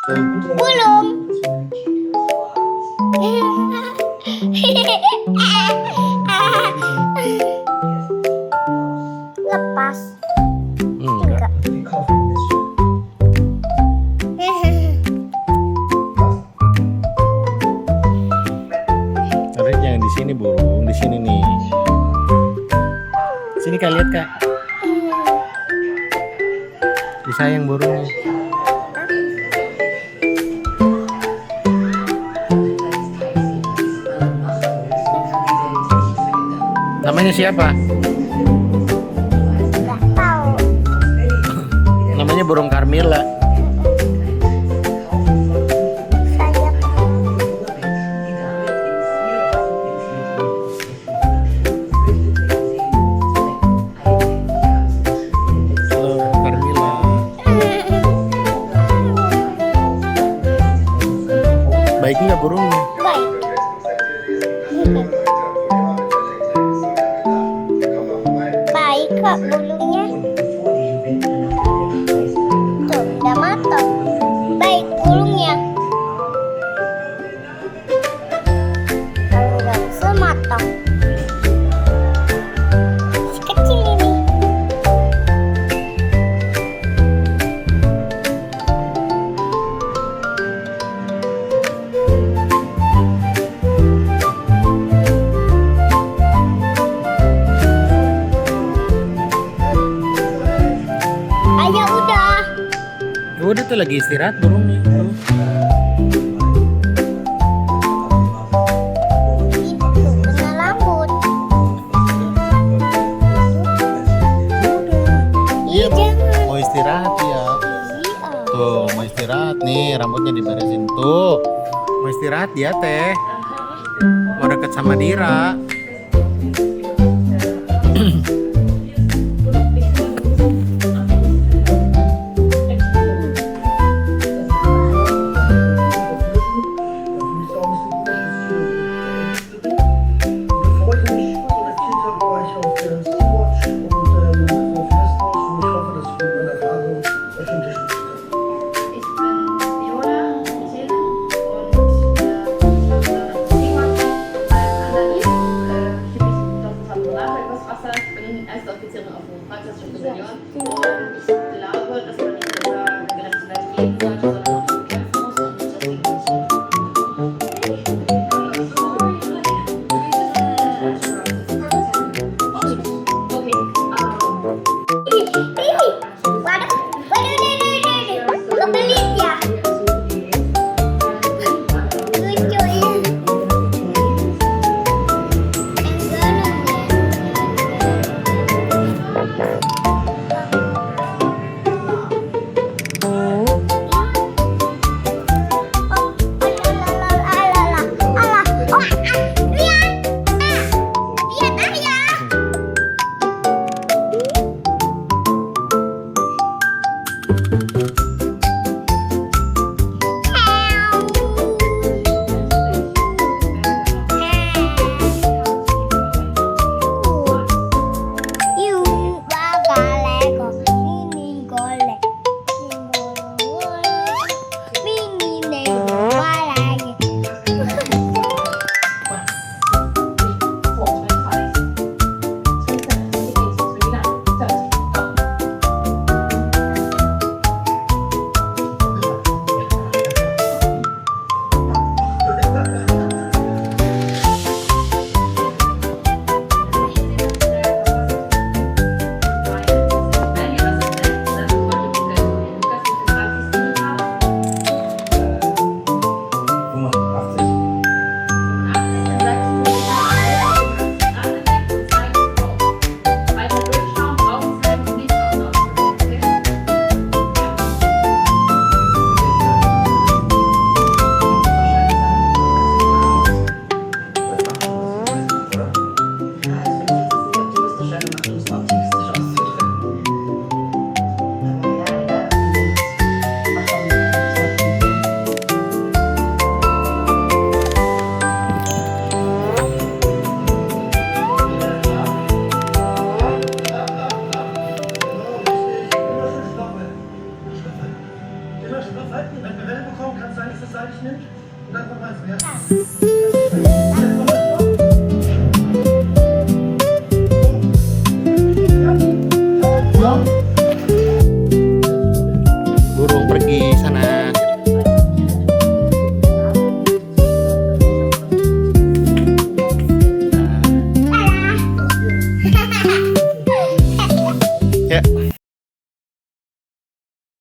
Belum. Lepas. Enggak. Tarik yang di sini burung, di sini nih. Sini Kak, lihat Kak. Disayang burungnya. Namanya siapa? Nggak tahu. Namanya burung Carmilla. Sayap. Halo Carmilla. Baik nggak burungnya? Baik. Baik kok bulunya. Tuh, udah matang. Baik bulunya. Kalau udah sematang. Masih kecil ini. Ayah udah. Udah tuh lagi istirahat burungnya. Tuh. Itu kena rambut. Iya, jangan. mau istirahat ya. Iya. Tuh, mau istirahat nih, rambutnya diberesin tuh. Mau istirahat dia teh. Mau deket sama Dira. Freue mich so eine Vielzahl bei euch auf der Sea-Watch und auf Lesbos und ich hoffe, dass ich mit meiner Erfahrung euch unterstützen kann. Ich bin Viola Thelen und Sea-Watch an der Isle. Hier bin ich auf dem Tabernakel übers Wasser. Ich bin Seite nimmt und einfach mal ins Meer. Burung pergi.